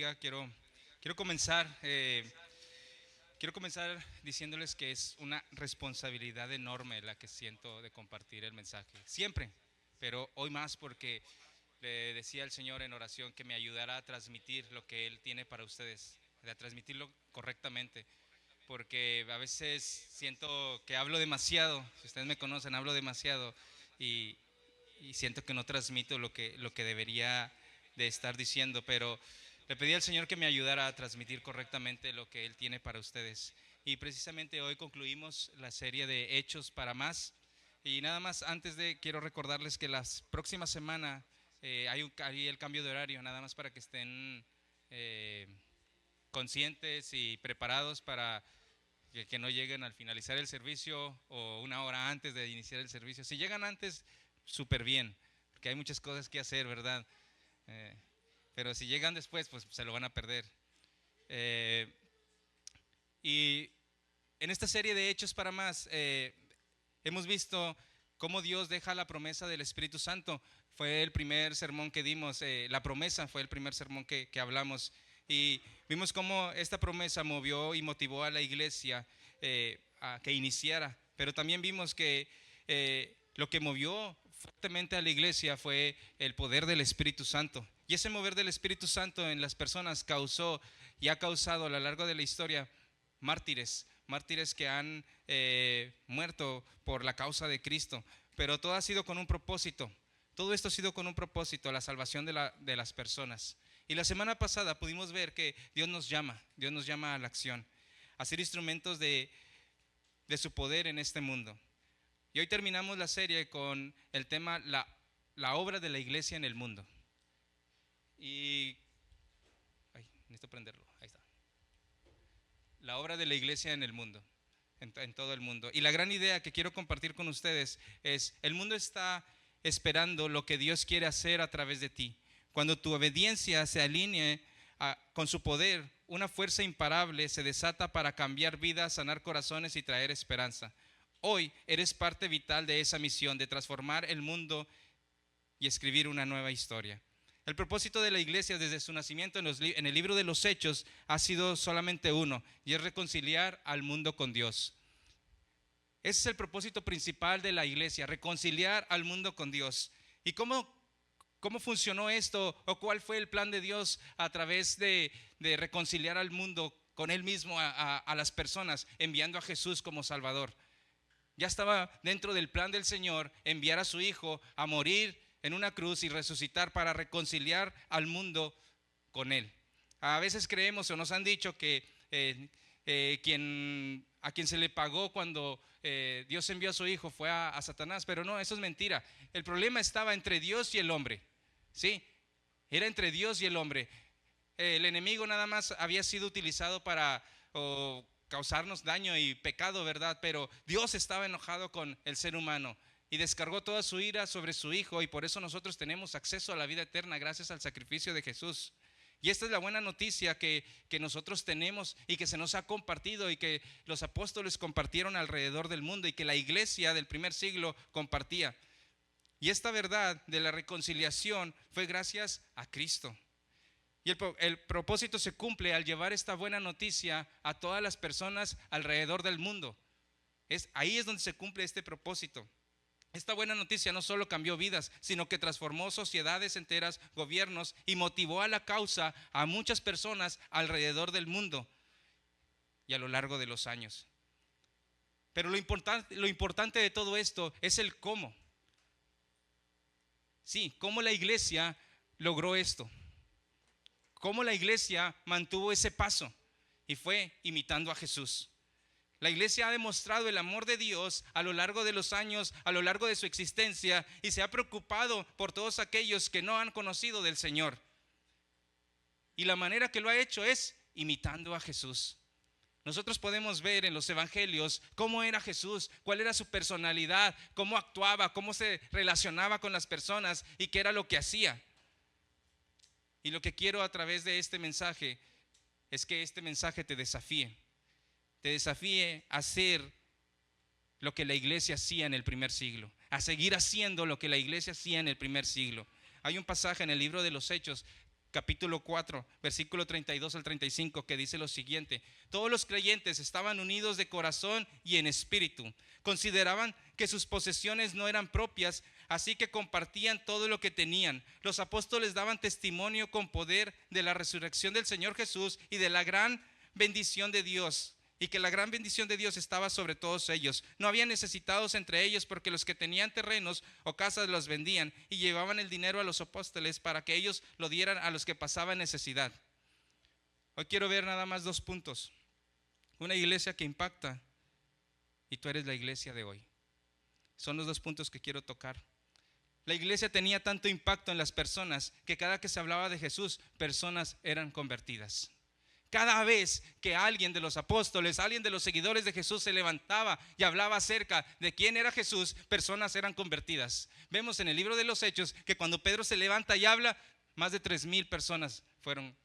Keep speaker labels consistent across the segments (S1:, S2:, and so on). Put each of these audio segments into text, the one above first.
S1: bendiga. Quiero comenzar, quiero comenzar diciéndoles que es una responsabilidad enorme la que siento de compartir el mensaje. Siempre, pero hoy más porque le decía al Señor en oración que me ayudara a transmitir lo que Él tiene para ustedes, a transmitirlo correctamente. Porque a veces siento que hablo demasiado, si ustedes me conocen, hablo demasiado y, y siento que no transmito lo que debería de estar diciendo, pero le pedí al Señor que me ayudara a transmitir correctamente lo que Él tiene para ustedes. Y precisamente hoy concluimos la serie de Hechos para más. Y nada más antes de, quiero recordarles que la próxima semana hay el cambio de horario, nada más para que estén eh, conscientes y preparados para que no lleguen al finalizar el servicio o una hora antes de iniciar el servicio. Si llegan antes, súper bien, porque hay muchas cosas que hacer, ¿verdad? Eh, pero si llegan después, pues se lo van a perder. Eh, y en esta serie de Hechos para más, hemos visto cómo Dios deja la promesa del Espíritu Santo. Fue el primer sermón que dimos, la promesa fue el primer sermón que hablamos. Y vimos cómo esta promesa movió y motivó a la iglesia a que iniciara. Pero también vimos que lo que movió fuertemente a la iglesia fue el poder del Espíritu Santo. Y ese mover del Espíritu Santo en las personas causó y ha causado a lo largo de la historia mártires que han muerto por la causa de Cristo. Pero todo ha sido con un propósito. Todo esto ha sido con un propósito, la salvación de las personas. Y la semana pasada pudimos ver que Dios nos llama a la acción, a ser instrumentos de su poder en este mundo. Y hoy terminamos la serie con el tema la obra de la iglesia en el mundo. Y necesito prenderlo, ahí está. La obra de la iglesia en el mundo, en todo el mundo. Y la gran idea que quiero compartir con ustedes es: el mundo está esperando lo que Dios quiere hacer a través de ti. Cuando tu obediencia se alinee con su poder, una fuerza imparable se desata para cambiar vidas, sanar corazones y traer esperanza. Hoy eres parte vital de esa misión de transformar el mundo y escribir una nueva historia. El propósito de la iglesia desde su nacimiento en el libro de los Hechos ha sido solamente uno, y es reconciliar al mundo con Dios. Ese es el propósito principal de la iglesia, reconciliar al mundo con Dios. ¿Y cómo funcionó esto? ¿O cuál fue el plan de Dios a través de reconciliar al mundo con Él mismo, a las personas, enviando a Jesús como Salvador? Ya estaba dentro del plan del Señor enviar a su Hijo a morir en una cruz y resucitar para reconciliar al mundo con Él. A veces creemos o nos han dicho que a quien se le pagó cuando Dios envió a su Hijo fue a Satanás, pero no, eso es mentira. El problema estaba entre Dios y el hombre, ¿sí? Era entre Dios y el hombre. El enemigo nada más había sido utilizado para causarnos daño y pecado, ¿verdad? Pero Dios estaba enojado con el ser humano y descargó toda su ira sobre su Hijo, y por eso nosotros tenemos acceso a la vida eterna gracias al sacrificio de Jesús. Y esta es la buena noticia que nosotros tenemos y que se nos ha compartido y que los apóstoles compartieron alrededor del mundo y que la iglesia del primer siglo compartía. Y esta verdad de la reconciliación fue gracias a Cristo. Y el propósito se cumple al llevar esta buena noticia a todas las personas alrededor del mundo. Ahí es donde se cumple este propósito. Esta buena noticia no solo cambió vidas, sino que transformó sociedades enteras, gobiernos, y motivó a la causa a muchas personas alrededor del mundo y a lo largo de los años. Pero lo importante de todo esto es el cómo. Sí, cómo la iglesia logró esto. Cómo la iglesia mantuvo ese paso, y fue imitando a Jesús. La iglesia ha demostrado el amor de Dios a lo largo de los años, a lo largo de su existencia, y se ha preocupado por todos aquellos que no han conocido del Señor. Y la manera que lo ha hecho es imitando a Jesús. Nosotros podemos ver en los evangelios cómo era Jesús, cuál era su personalidad, cómo actuaba, cómo se relacionaba con las personas y qué era lo que hacía. Y lo que quiero a través de este mensaje es que este mensaje te desafíe a hacer lo que la iglesia hacía en el primer siglo, a seguir haciendo lo que la iglesia hacía en el primer siglo. Hay un pasaje en el libro de los Hechos, capítulo 4, versículo 32 al 35, que dice lo siguiente: todos los creyentes estaban unidos de corazón y en espíritu. Consideraban que sus posesiones no eran propias, así que compartían todo lo que tenían. Los apóstoles daban testimonio con poder de la resurrección del Señor Jesús y de la gran bendición de Dios, y que la gran bendición de Dios estaba sobre todos ellos. No había necesitados entre ellos, porque los que tenían terrenos o casas los vendían y llevaban el dinero a los apóstoles para que ellos lo dieran a los que pasaban necesidad. Hoy quiero ver nada más 2 puntos. Una iglesia que impacta, y tú eres la iglesia de hoy. Son los 2 puntos que quiero tocar. La iglesia tenía tanto impacto en las personas que cada que se hablaba de Jesús, personas eran convertidas. Cada vez que alguien de los apóstoles, alguien de los seguidores de Jesús se levantaba y hablaba acerca de quién era Jesús, personas eran convertidas. Vemos en el libro de los Hechos que cuando Pedro se levanta y habla, más de 3,000 personas fueron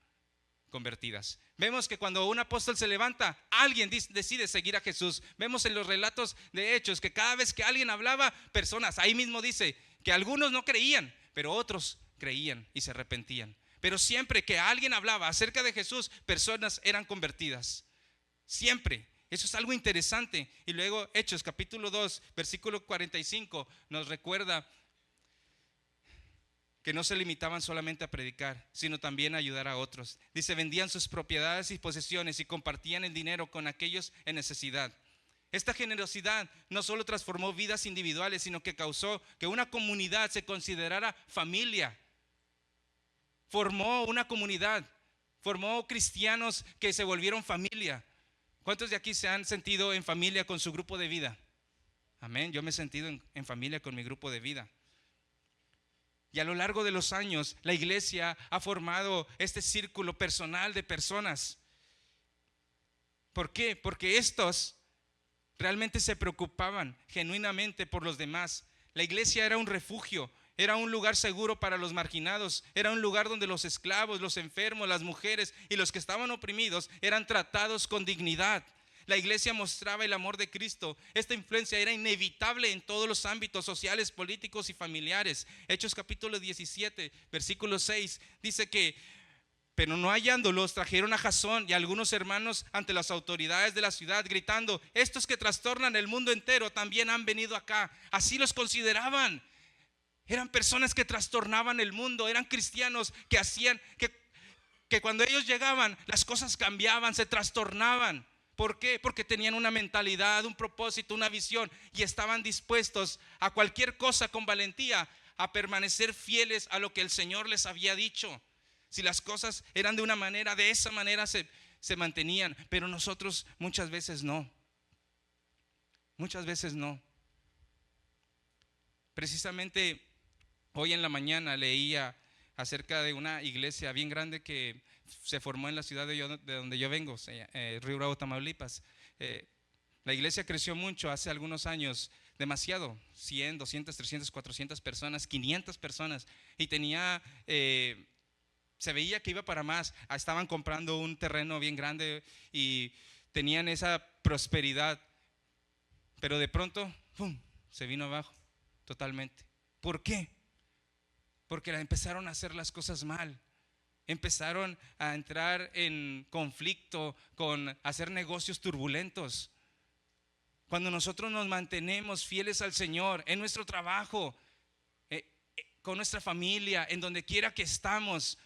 S1: convertidas. Vemos que cuando un apóstol se levanta, alguien decide seguir a Jesús. Vemos en los relatos de Hechos que cada vez que alguien hablaba, personas, ahí mismo dice que algunos no creían, pero otros creían y se arrepentían. Pero siempre que alguien hablaba acerca de Jesús, personas eran convertidas. Siempre. Eso es algo interesante. Y luego Hechos capítulo 2, versículo 45 nos recuerda que no se limitaban solamente a predicar, sino también a ayudar a otros. Dice, vendían sus propiedades y posesiones y compartían el dinero con aquellos en necesidad. Esta generosidad no solo transformó vidas individuales, sino que causó que una comunidad se considerara familia. Formó una comunidad, formó cristianos que se volvieron familia. ¿Cuántos de aquí se han sentido en familia con su grupo de vida? Amén, yo me he sentido en familia con mi grupo de vida. Y a lo largo de los años, la iglesia ha formado este círculo personal de personas. ¿Por qué? Porque estos realmente se preocupaban genuinamente por los demás. La iglesia era un refugio. Era un lugar seguro para los marginados. Era un lugar donde los esclavos, los enfermos, las mujeres y los que estaban oprimidos eran tratados con dignidad. La iglesia mostraba el amor de Cristo. Esta influencia era inevitable en todos los ámbitos sociales, políticos y familiares. Hechos capítulo 17, versículo 6 dice que: pero no hallándolos, trajeron a Jasón y a algunos hermanos ante las autoridades de la ciudad, gritando: estos que trastornan el mundo entero también han venido acá. Así los consideraban. Eran personas que trastornaban el mundo, eran cristianos que hacían que cuando ellos llegaban las cosas cambiaban, se trastornaban. ¿Por qué? Porque tenían una mentalidad, un propósito, una visión y estaban dispuestos a cualquier cosa con valentía, a permanecer fieles a lo que el Señor les había dicho. Si las cosas eran de una manera, de esa manera se mantenían, pero nosotros muchas veces no. Muchas veces no. Precisamente hoy en la mañana leía acerca de una iglesia bien grande que se formó en la ciudad de donde yo vengo, Río Bravo, Tamaulipas. La iglesia creció mucho hace algunos años, demasiado, 100, 200, 300, 400 personas, 500 personas, y tenía, se veía que iba para más. Estaban comprando un terreno bien grande y tenían esa prosperidad, pero de pronto, ¡pum!, se vino abajo totalmente. ¿Por qué? Porque empezaron a hacer las cosas mal. Empezaron a entrar en conflicto con hacer negocios turbulentos. Cuando nosotros nos mantenemos fieles al Señor en nuestro trabajo, con nuestra familia, en donde quiera que estamos,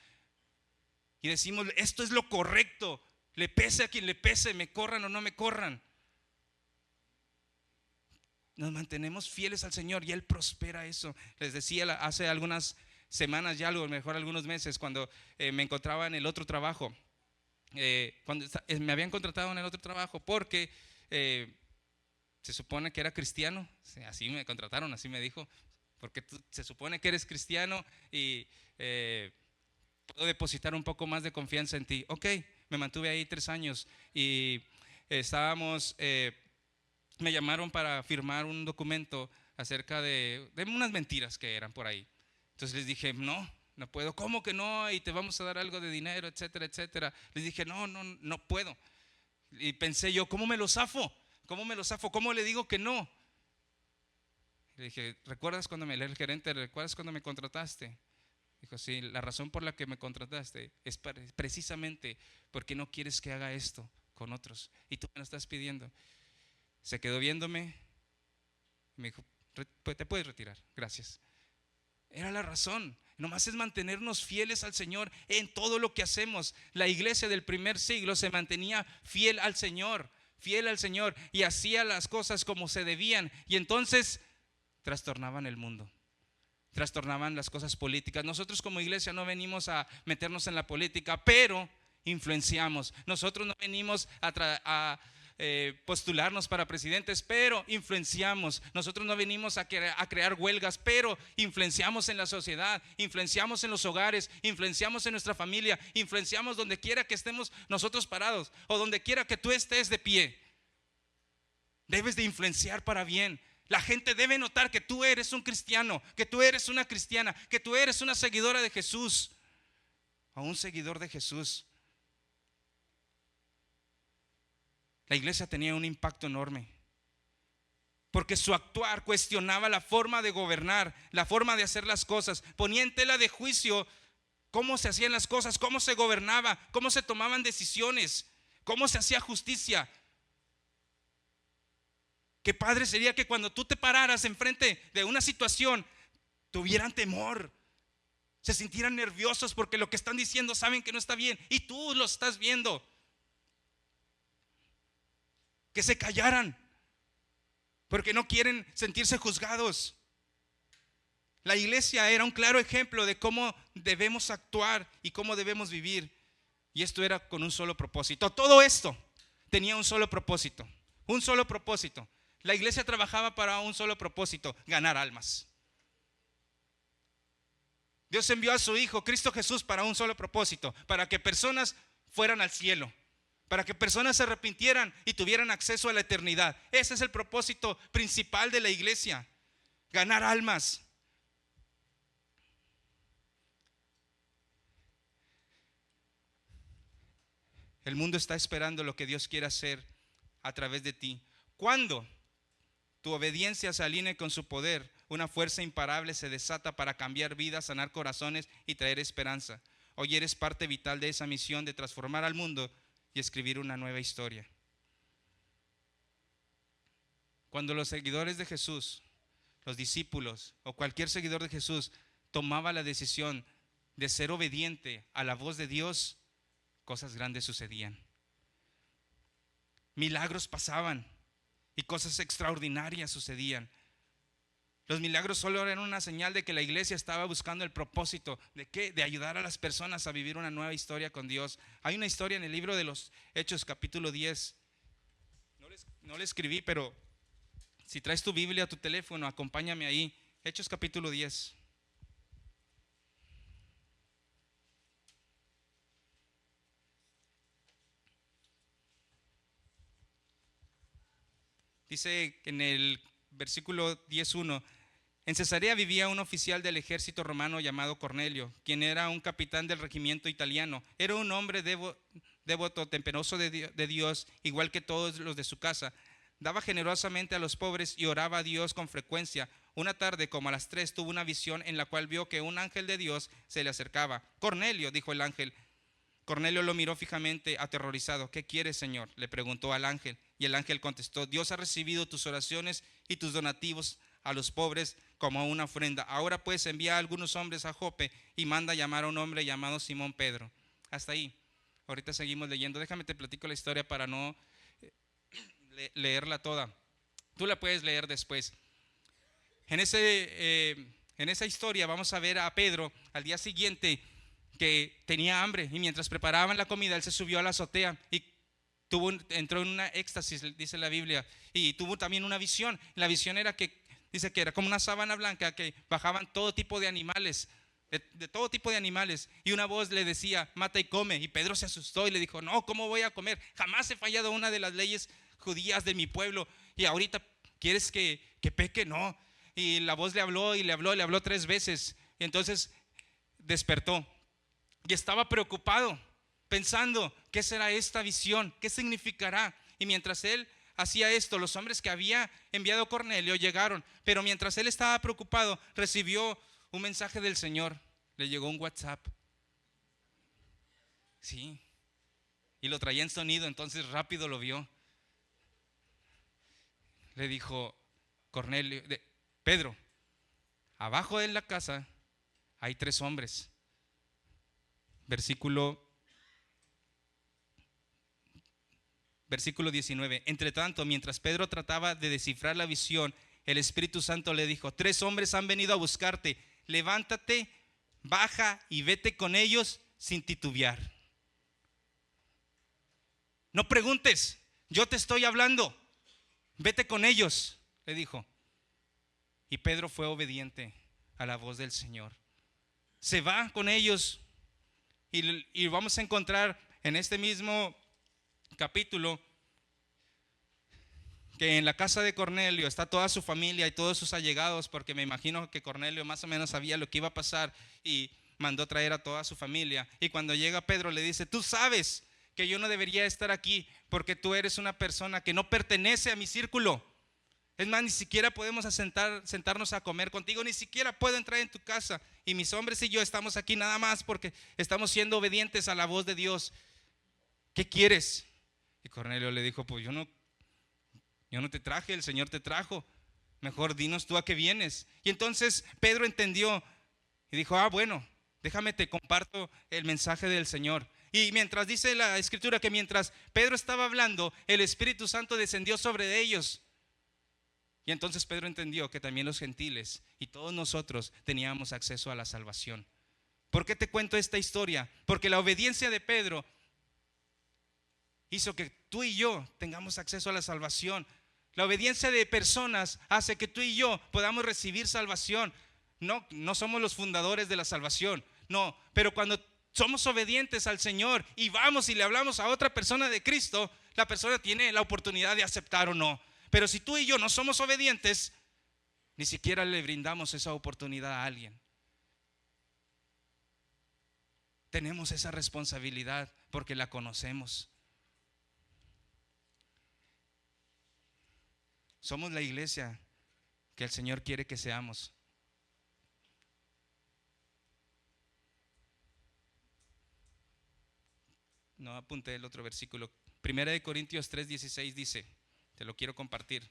S1: y decimos: esto es lo correcto, le pese a quien le pese, me corran o no me corran, nos mantenemos fieles al Señor y Él prospera eso. Les decía hace algunas semanas ya, a lo mejor algunos meses, cuando me encontraba en el otro trabajo, cuando me habían contratado en el otro trabajo porque se supone que era cristiano. Así me contrataron, así me dijo: porque se supone que eres cristiano y puedo depositar un poco más de confianza en ti. Ok, me mantuve ahí 3 años y estábamos... me llamaron para firmar un documento acerca de unas mentiras que eran por ahí. Entonces les dije: no puedo. ¿Cómo que no? Y te vamos a dar algo de dinero, etcétera, etcétera. Les dije: no puedo. Y pensé yo: ¿cómo me lo zafo? ¿Cómo le digo que no? Le dije: ¿recuerdas cuando el gerente, recuerdas cuando me contrataste? Dijo, sí, la razón por la que me contrataste es precisamente porque no quieres que haga esto con otros y tú me lo estás pidiendo. Se quedó viéndome y me dijo, pues te puedes retirar, gracias. Era la razón. Nomás es mantenernos fieles al Señor en todo lo que hacemos. La iglesia del primer siglo se mantenía fiel al Señor, y hacía las cosas como se debían, y entonces trastornaban el mundo, trastornaban las cosas políticas. Nosotros como iglesia no venimos a meternos en la política, pero influenciamos. Nosotros no venimos a postularnos para presidentes, pero influenciamos. Nosotros no venimos a crear huelgas, pero influenciamos en la sociedad, influenciamos en los hogares, influenciamos en nuestra familia, influenciamos donde quiera que estemos nosotros parados o donde quiera que tú estés de pie. Debes de influenciar para bien. La gente debe notar que tú eres un cristiano, que tú eres una cristiana, que tú eres una seguidora de Jesús o un seguidor de Jesús. La iglesia tenía un impacto enorme, porque su actuar cuestionaba la forma de gobernar, la forma de hacer las cosas, ponía en tela de juicio cómo se hacían las cosas, cómo se gobernaba, cómo se tomaban decisiones, cómo se hacía justicia. Qué padre sería que cuando tú te pararas enfrente de una situación, tuvieran temor, se sintieran nerviosos porque lo que están diciendo saben que no está bien y tú lo estás viendo. Que se callaran porque no quieren sentirse juzgados. La iglesia era un claro ejemplo de cómo debemos actuar y cómo debemos vivir, y esto era con un solo propósito. Todo esto tenía un solo propósito, un solo propósito. La iglesia trabajaba para un solo propósito: ganar almas. Dios envió a su Hijo Cristo Jesús para un solo propósito: para que personas fueran al cielo, para que personas se arrepintieran y tuvieran acceso a la eternidad. Ese es el propósito principal de la iglesia: ganar almas. El mundo está esperando lo que Dios quiere hacer a través de ti. Cuando tu obediencia se alinee con su poder, una fuerza imparable se desata para cambiar vidas, sanar corazones y traer esperanza. Hoy eres parte vital de esa misión de transformar al mundo y escribir una nueva historia. Cuando los seguidores de Jesús, los discípulos o cualquier seguidor de Jesús tomaba la decisión de ser obediente a la voz de Dios, cosas grandes sucedían. Milagros pasaban y cosas extraordinarias sucedían. Los milagros solo eran una señal de que la iglesia estaba buscando el propósito de ¿qué? De ayudar a las personas a vivir una nueva historia con Dios. Hay una historia en el libro de los Hechos, capítulo 10. No le escribí, pero si traes tu Biblia, tu teléfono, acompáñame ahí. Hechos, capítulo 10. Dice en el versículo 10:1: en Cesarea vivía un oficial del ejército romano llamado Cornelio, quien era un capitán del regimiento italiano. Era un hombre devoto, temperoso de Dios, igual que todos los de su casa. Daba generosamente a los pobres y oraba a Dios con frecuencia. Una tarde, como a las 3, tuvo una visión en la cual vio que un ángel de Dios se le acercaba. Cornelio, dijo el ángel. Cornelio lo miró fijamente, aterrorizado. ¿Qué quieres, Señor?, le preguntó al ángel. Y el ángel contestó: Dios ha recibido tus oraciones y tus donativos a los pobres como una ofrenda. Ahora pues envía a algunos hombres a Jope y manda llamar a un hombre llamado Simón Pedro. Hasta ahí. Ahorita seguimos leyendo. Déjame te platico la historia para no leerla toda. Tú la puedes leer después. En esa historia vamos a ver a Pedro al día siguiente que tenía hambre, y mientras preparaban la comida él se subió a la azotea y entró en una éxtasis, dice la Biblia, y tuvo también una visión. La visión era que dice que era como una sábana blanca que bajaban todo tipo de animales, de todo tipo de animales, y una voz le decía: mata y come. Y Pedro se asustó y le dijo: no, ¿cómo voy a comer? Jamás he fallado una de las leyes judías de mi pueblo y ahorita quieres que peque. No. Y la voz le habló y le habló 3 veces, y entonces despertó y estaba preocupado pensando: ¿qué será esta visión? ¿Qué significará? Y mientras él hacía esto, los hombres que había enviado Cornelio llegaron, pero mientras él estaba preocupado recibió un mensaje del Señor. le llegó un WhatsApp. Sí. Y lo traía en sonido, entonces rápido lo vio. Le dijo Pedro, abajo de la casa hay 3 hombres. Versículo 19. Entre tanto, mientras Pedro trataba de descifrar la visión, el Espíritu Santo le dijo: 3 hombres han venido a buscarte. Levántate, baja y vete con ellos sin titubear. No preguntes, yo te estoy hablando. Vete con ellos, le dijo. Y Pedro fue obediente a la voz del Señor. Se va con ellos y vamos a encontrar en este mismo capítulo que en la casa de Cornelio está toda su familia y todos sus allegados, porque me imagino que Cornelio más o menos sabía lo que iba a pasar y mandó traer a toda su familia. Y cuando llega Pedro le dice: tú sabes que yo no debería estar aquí porque tú eres una persona que no pertenece a mi círculo. Es más, ni siquiera podemos sentarnos a comer contigo, ni siquiera puedo entrar en tu casa. Y mis hombres y yo estamos aquí nada más porque estamos siendo obedientes a la voz de Dios. ¿Qué quieres? Y Cornelio le dijo: pues yo no te traje, el Señor te trajo. Mejor dinos tú a qué vienes. Y entonces Pedro entendió y dijo: bueno, déjame te comparto el mensaje del Señor. Y mientras dice la Escritura que mientras Pedro estaba hablando, el Espíritu Santo descendió sobre ellos. Y entonces Pedro entendió que también los gentiles y todos nosotros teníamos acceso a la salvación. ¿Por qué te cuento esta historia? Porque la obediencia de Pedro hizo que tú y yo tengamos acceso a la salvación. La obediencia de personas hace que tú y yo podamos recibir salvación. No somos los fundadores de la salvación, no, pero cuando somos obedientes al Señor y vamos y le hablamos a otra persona de Cristo, la persona tiene la oportunidad de aceptar o no. Pero si tú y yo no somos obedientes, ni siquiera le brindamos esa oportunidad a alguien. Tenemos esa responsabilidad porque la conocemos. Somos la iglesia que el Señor quiere que seamos. No apunté el otro versículo. 1 Corintios 3:16 dice, te lo quiero compartir.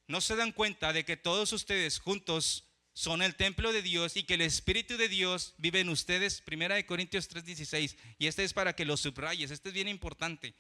S1: ¿No se dan cuenta de que todos ustedes juntos son el templo de Dios y que el Espíritu de Dios vive en ustedes? 1 Corintios 3:16. Y este es para que lo subrayes, este es bien importante.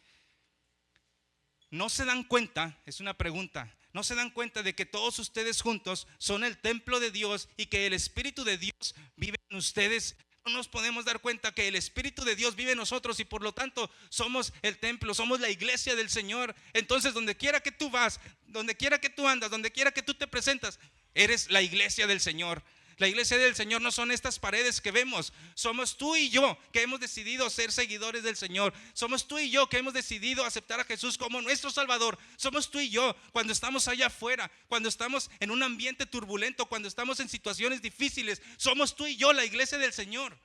S1: ¿No se dan cuenta? Es una pregunta. ¿No se dan cuenta de que todos ustedes juntos son el templo de Dios y que el Espíritu de Dios vive en ustedes? No nos podemos dar cuenta que el Espíritu de Dios vive en nosotros y por lo tanto somos el templo, somos la iglesia del Señor. Entonces donde quiera que tú vas, donde quiera que tú andas, donde quiera que tú te presentas, eres la iglesia del Señor. La iglesia del Señor no son estas paredes que vemos. Somos tú y yo que hemos decidido ser seguidores del Señor. Somos tú y yo que hemos decidido aceptar a Jesús como nuestro Salvador. Somos tú y yo cuando estamos allá afuera, cuando estamos en un ambiente turbulento, cuando estamos en situaciones difíciles. Somos tú y yo la iglesia del Señor.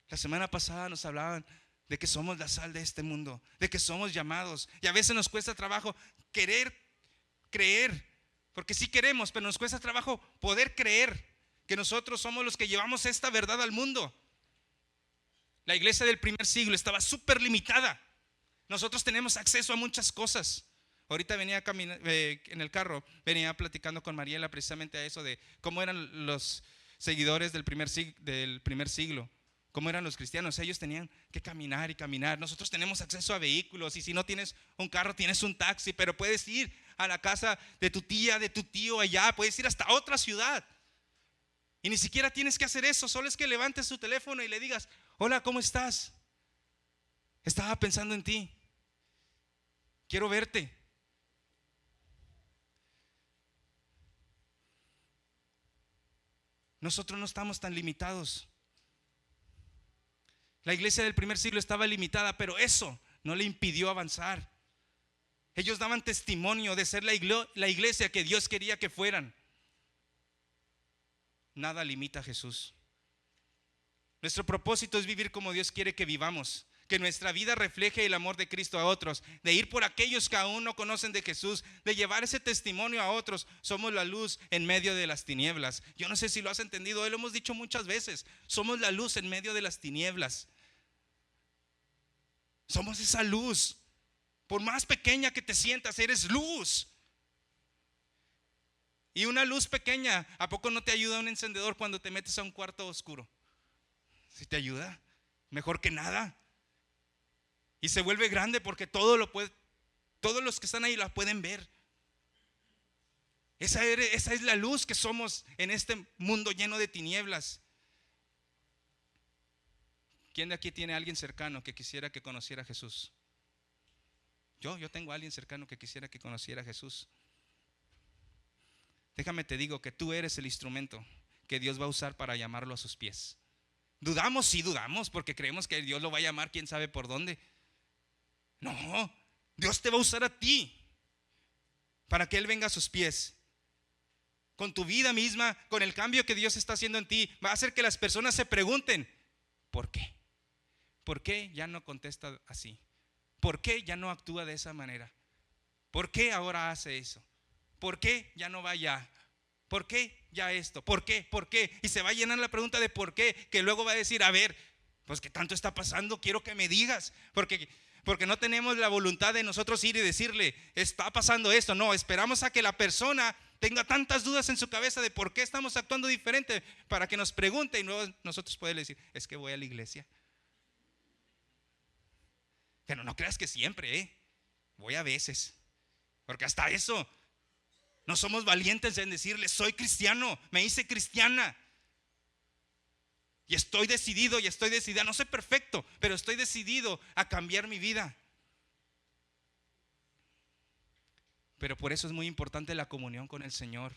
S1: La semana pasada nos hablaban de que somos la sal de este mundo, de que somos llamados. Y a veces nos cuesta trabajo querer creer. Porque sí queremos, pero nos cuesta trabajo poder creer que nosotros somos los que llevamos esta verdad al mundo. La iglesia del primer siglo estaba súper limitada. Nosotros tenemos acceso a muchas cosas. Ahorita venía en el carro, venía platicando con Mariela precisamente a eso de cómo eran los seguidores del primer siglo. ¿Cómo eran los cristianos? Ellos tenían que caminar y caminar. Nosotros tenemos acceso a vehículos y si no tienes un carro, tienes un taxi, pero puedes ir a la casa de tu tía, de tu tío allá, puedes ir hasta otra ciudad. Y ni siquiera tienes que hacer eso, solo es que levantes tu teléfono y le digas: hola, ¿cómo estás? Estaba pensando en ti. Quiero verte. Nosotros no estamos tan limitados. La iglesia del primer siglo estaba limitada, pero eso no le impidió avanzar. Ellos daban testimonio de ser la iglesia que Dios quería que fueran. Nada limita a Jesús. Nuestro propósito es vivir como Dios quiere que vivamos. que nuestra vida refleje el amor de Cristo a otros, de ir por aquellos que aún no conocen de Jesús, de llevar ese testimonio a otros. Somos la luz en medio de las tinieblas. Yo no sé si lo has entendido, hoy lo hemos dicho muchas veces. Somos la luz en medio de las tinieblas. Somos esa luz. Por más pequeña que te sientas, eres luz. Y una luz pequeña, ¿a poco no te ayuda un encendedor cuando te metes a un cuarto oscuro? ¿Sí te ayuda? Mejor que nada. Y se vuelve grande porque todos los que están ahí la pueden ver. Esa es la luz que somos en este mundo lleno de tinieblas. ¿Quién de aquí tiene a alguien cercano que quisiera que conociera a Jesús? Yo tengo a alguien cercano que quisiera que conociera a Jesús. Déjame te digo que tú eres el instrumento que Dios va a usar para llamarlo a sus pies. Dudamos, sí dudamos, porque creemos que Dios lo va a llamar quién sabe por dónde. No, Dios te va a usar a ti para que Él venga a sus pies. Con tu vida misma, con el cambio que Dios está haciendo en ti, va a hacer que las personas se pregunten, ¿por qué? ¿Por qué ya no contesta así? ¿Por qué ya no actúa de esa manera? ¿Por qué ahora hace eso? ¿Por qué ya no va allá? ¿Por qué ya esto? ¿Por qué? ¿Por qué? Y se va a llenar la pregunta de por qué, que luego va a decir, a ver, pues ¿qué tanto está pasando? Quiero que me digas, porque no tenemos la voluntad de nosotros ir y decirle, está pasando esto. No, esperamos a que la persona tenga tantas dudas en su cabeza de por qué estamos actuando diferente, para que nos pregunte y luego nosotros podemos decir, es que voy a la iglesia. Pero no creas que siempre, voy a veces, porque hasta eso no somos valientes en decirle, soy cristiano, me hice cristiana. Y estoy decidido y estoy decidida, no soy perfecto, pero estoy decidido a cambiar mi vida. Pero por eso es muy importante la comunión con el Señor.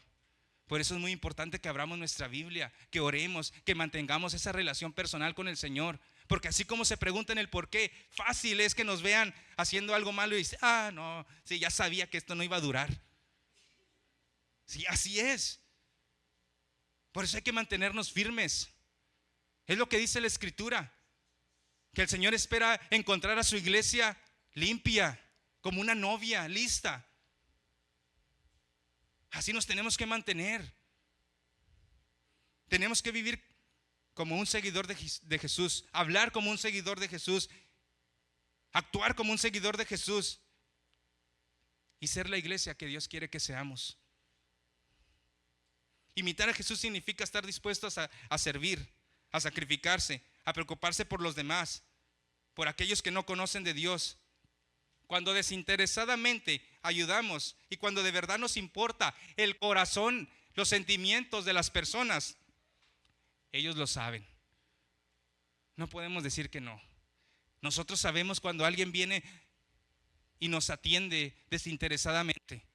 S1: Por eso es muy importante que abramos nuestra Biblia, que oremos, que mantengamos esa relación personal con el Señor. Porque así como se preguntan el por qué, fácil es que nos vean haciendo algo malo y dicen, no, sí, ya sabía que esto no iba a durar. Sí, así es. Por eso hay que mantenernos firmes. Es lo que dice la Escritura, que el Señor espera encontrar a su iglesia limpia, como una novia lista. Así nos tenemos que mantener. Tenemos que vivir como un seguidor de Jesús, hablar como un seguidor de Jesús, actuar como un seguidor de Jesús y ser la iglesia que Dios quiere que seamos. Imitar a Jesús significa estar dispuestos a servir, a sacrificarse, a preocuparse por los demás, por aquellos que no conocen de Dios. Cuando desinteresadamente ayudamos y cuando de verdad nos importa el corazón, los sentimientos de las personas, ellos lo saben. No podemos decir que no. Nosotros sabemos cuando alguien viene y nos atiende desinteresadamente.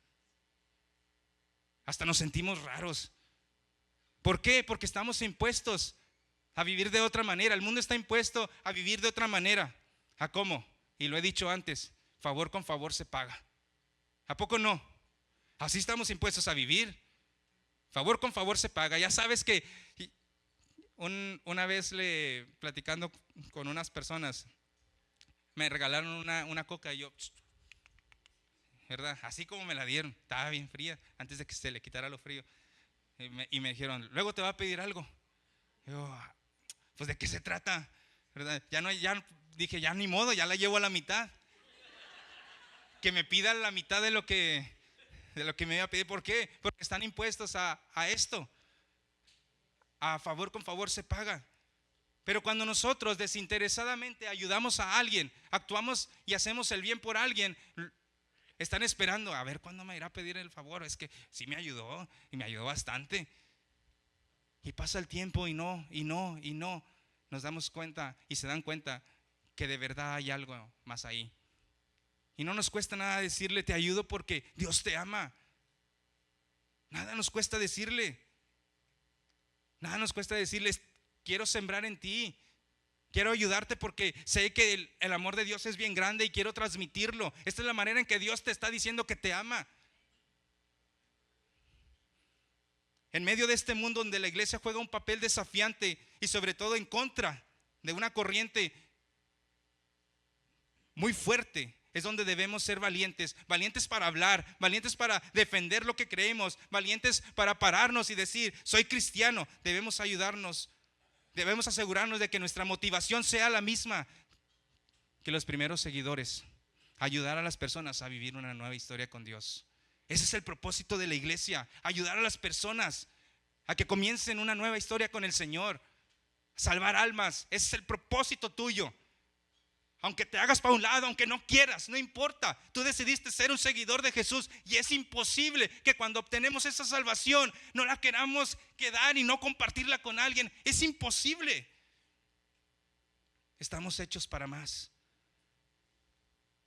S1: Hasta nos sentimos raros. ¿Por qué? Porque estamos impuestos a vivir de otra manera. El mundo está impuesto a vivir de otra manera. ¿A cómo? Y lo he dicho antes, favor con favor se paga. ¿A poco no? Así estamos impuestos a vivir. Favor con favor se paga. Ya sabes que una vez platicando con unas personas, me regalaron una coca y yo, ¿verdad? Así como me la dieron, estaba bien fría, antes de que se le quitara lo frío. Y me dijeron, luego te va a pedir algo. Yo, pues ¿de qué se trata? ¿Verdad? Ya dije, ya ni modo, ya la llevo a la mitad. Que me pida la mitad de lo que me iba a pedir. ¿Por qué? Porque están impuestos a esto. A favor con favor se paga. Pero cuando nosotros desinteresadamente ayudamos a alguien, actuamos y hacemos el bien por alguien, están esperando a ver cuándo me irá a pedir el favor. Es que sí me ayudó y me ayudó bastante. Y pasa el tiempo y no. Nos damos cuenta y se dan cuenta que de verdad hay algo más ahí. Y no nos cuesta nada decirle, te ayudo porque Dios te ama. Nada nos cuesta decirle. Nada nos cuesta decirles, quiero sembrar en ti. Quiero ayudarte porque sé que el amor de Dios es bien grande y quiero transmitirlo. Esta es la manera en que Dios te está diciendo que te ama. En medio de este mundo donde la iglesia juega un papel desafiante y sobre todo en contra de una corriente muy fuerte. Es donde debemos ser valientes, valientes para hablar, valientes para defender lo que creemos, valientes para pararnos y decir, soy cristiano. Debemos ayudarnos, debemos asegurarnos de que nuestra motivación sea la misma que los primeros seguidores, ayudar a las personas a vivir una nueva historia con Dios. Ese es el propósito de la iglesia, ayudar a las personas a que comiencen una nueva historia con el Señor, salvar almas. Ese es el propósito tuyo. Aunque te hagas para un lado, aunque no quieras, no importa. Tú decidiste ser un seguidor de Jesús y es imposible que cuando obtenemos esa salvación no la queramos quedar y no compartirla con alguien. Es imposible. Estamos hechos para más.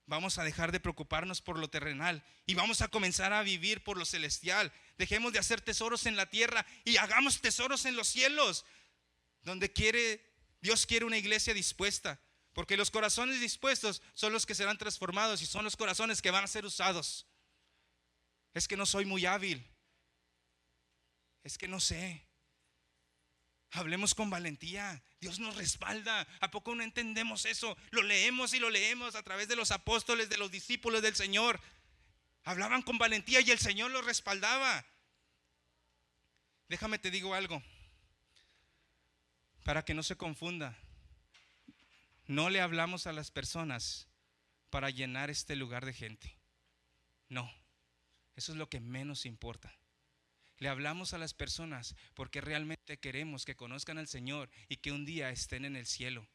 S1: Vamos a dejar de preocuparnos por lo terrenal y vamos a comenzar a vivir por lo celestial. Dejemos de hacer tesoros en la tierra y hagamos tesoros en los cielos, donde Dios quiere una iglesia dispuesta. Porque los corazones dispuestos son los que serán transformados y son los corazones que van a ser usados. Es que no soy muy hábil. Es que no sé. Hablemos con valentía. Dios nos respalda. ¿A poco no entendemos eso? Lo leemos y lo leemos a través de los apóstoles, de los discípulos del Señor. Hablaban con valentía y el Señor los respaldaba. Déjame te digo algo, para que no se confunda. No le hablamos a las personas para llenar este lugar de gente. No, eso es lo que menos importa. Le hablamos a las personas porque realmente queremos que conozcan al Señor y que un día estén en el cielo.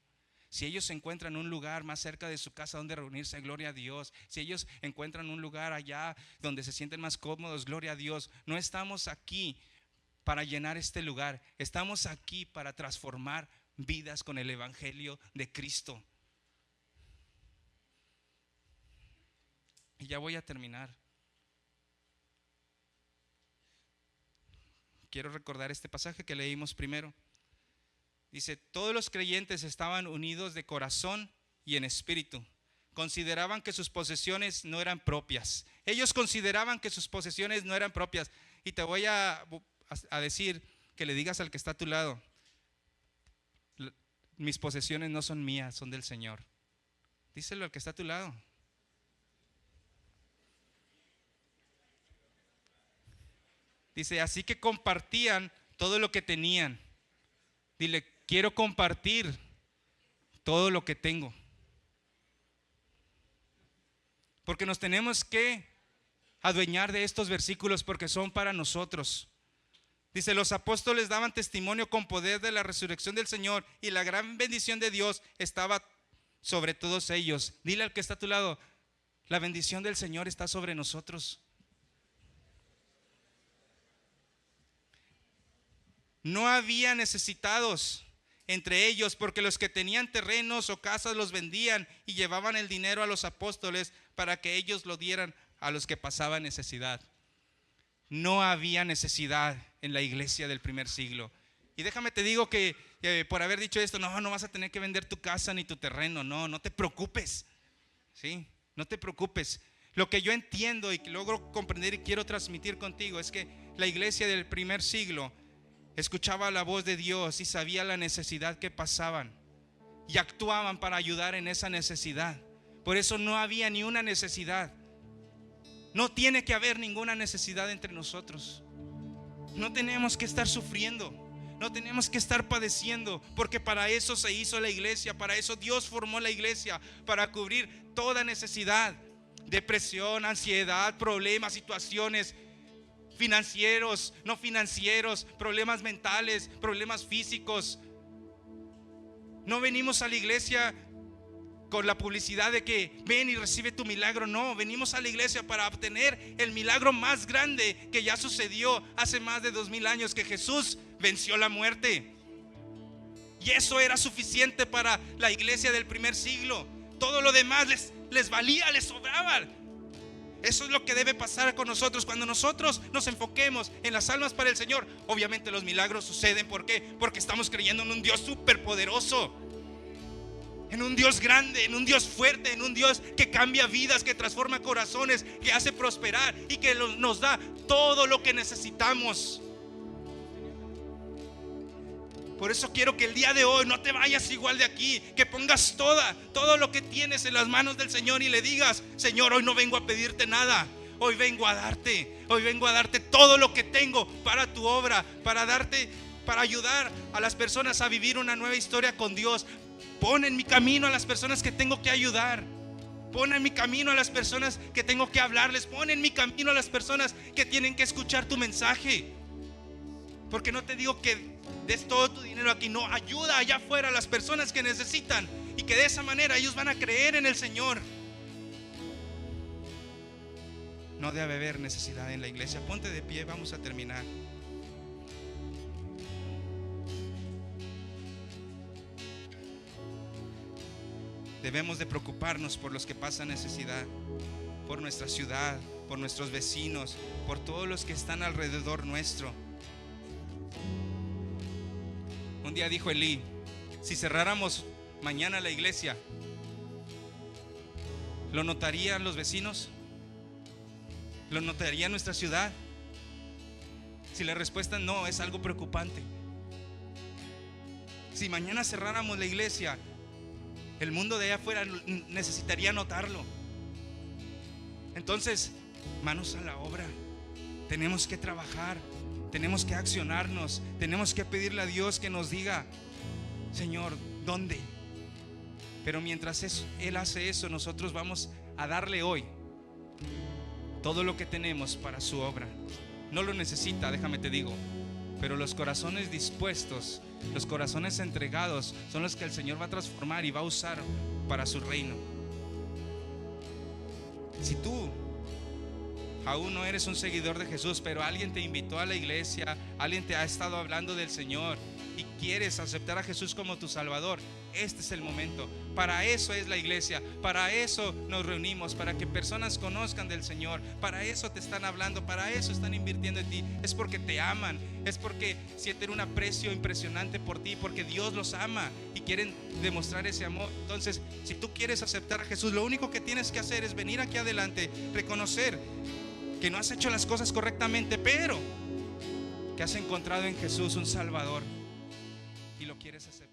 S1: Si ellos encuentran un lugar más cerca de su casa donde reunirse, gloria a Dios. Si ellos encuentran un lugar allá donde se sienten más cómodos, gloria a Dios. No estamos aquí para llenar este lugar, estamos aquí para transformar vidas con el evangelio de Cristo. Y ya voy a terminar. Quiero recordar este pasaje que leímos primero. Dice, todos los creyentes estaban unidos de corazón y en espíritu. Consideraban que sus posesiones no eran propias. Ellos consideraban que sus posesiones no eran propias. Y te voy a decir que le digas al que está a tu lado, mis posesiones no son mías, son del Señor. Díselo al que está a tu lado. Dice, así que compartían todo lo que tenían. Dile, quiero compartir todo lo que tengo. Porque nos tenemos que adueñar de estos versículos porque son para nosotros. Dice, los apóstoles daban testimonio con poder de la resurrección del Señor y la gran bendición de Dios estaba sobre todos ellos. Dile al que está a tu lado, la bendición del Señor está sobre nosotros. No había necesitados entre ellos, porque los que tenían terrenos o casas los vendían y llevaban el dinero a los apóstoles para que ellos lo dieran a los que pasaban necesidad. No había necesidad en la iglesia del primer siglo. Y déjame te digo que por haber dicho esto, no vas a tener que vender tu casa ni tu terreno. No te preocupes. ¿Sí? No te preocupes. Lo que yo entiendo y que logro comprender y quiero transmitir contigo es que la iglesia del primer siglo escuchaba la voz de Dios y sabía la necesidad que pasaban y actuaban para ayudar en esa necesidad. Por eso no había ni una necesidad. No tiene que haber ninguna necesidad entre nosotros. No tenemos que estar sufriendo, no tenemos que estar padeciendo, porque para eso se hizo la iglesia, para eso Dios formó la iglesia, para cubrir toda necesidad, depresión, ansiedad, problemas, situaciones financieros, no financieros, problemas mentales, problemas físicos. No venimos a la iglesia con la publicidad de que ven y recibe tu milagro. No, venimos a la iglesia para obtener el milagro más grande que ya sucedió hace más de 2000 años, que Jesús venció la muerte. Y eso era suficiente para la iglesia del primer siglo. Todo lo demás les valía, les sobraba. Eso es lo que debe pasar con nosotros. Cuando nosotros nos enfoquemos en las almas para el Señor, obviamente los milagros suceden. ¿Por qué? Porque estamos creyendo en un Dios superpoderoso, en un Dios grande, en un Dios fuerte, en un Dios que cambia vidas, que transforma corazones, que hace prosperar y que nos da todo lo que necesitamos. Por eso quiero que el día de hoy no te vayas igual de aquí, que pongas todo lo que tienes en las manos del Señor y le digas: Señor, hoy no vengo a pedirte nada, hoy vengo a darte todo lo que tengo para tu obra, para ayudar a las personas a vivir una nueva historia con Dios. Pon en mi camino a las personas que tengo que ayudar. Pon en mi camino a las personas que tengo que hablarles. Pon en mi camino a las personas que tienen que escuchar tu mensaje. Porque no te digo que des todo tu dinero aquí, no, ayuda allá afuera a las personas que necesitan, y que de esa manera ellos van a creer en el Señor. No debe haber necesidad en la iglesia. Ponte de pie, vamos a terminar. Debemos de preocuparnos por los que pasan necesidad, por nuestra ciudad, por nuestros vecinos, por todos los que están alrededor nuestro. Un día dijo Elí: si cerráramos mañana la iglesia, ¿lo notarían los vecinos? ¿Lo notaría nuestra ciudad? Si la respuesta es no, es algo preocupante. Si mañana cerráramos la iglesia, el mundo de allá afuera necesitaría notarlo. Entonces, manos a la obra. Tenemos que trabajar, tenemos que accionarnos, tenemos que pedirle a Dios que nos diga: Señor, ¿dónde? Pero mientras Él hace eso, nosotros vamos a darle hoy todo lo que tenemos para su obra. No lo necesita, déjame te digo, pero los corazones dispuestos, los corazones entregados son los que el Señor va a transformar y va a usar para su reino. Si tú aún no eres un seguidor de Jesús, pero alguien te invitó a la iglesia, alguien te ha estado hablando del Señor y quieres aceptar a Jesús como tu Salvador, este es el momento. Para eso es la iglesia, para eso nos reunimos, para que personas conozcan del Señor. Para eso te están hablando, para eso están invirtiendo en ti. Es porque te aman, es porque sienten un aprecio impresionante por ti, porque Dios los ama y quieren demostrar ese amor. Entonces, si tú quieres aceptar a Jesús, lo único que tienes que hacer es venir aquí adelante, reconocer que no has hecho las cosas correctamente, pero que has encontrado en Jesús un Salvador y lo quieres aceptar.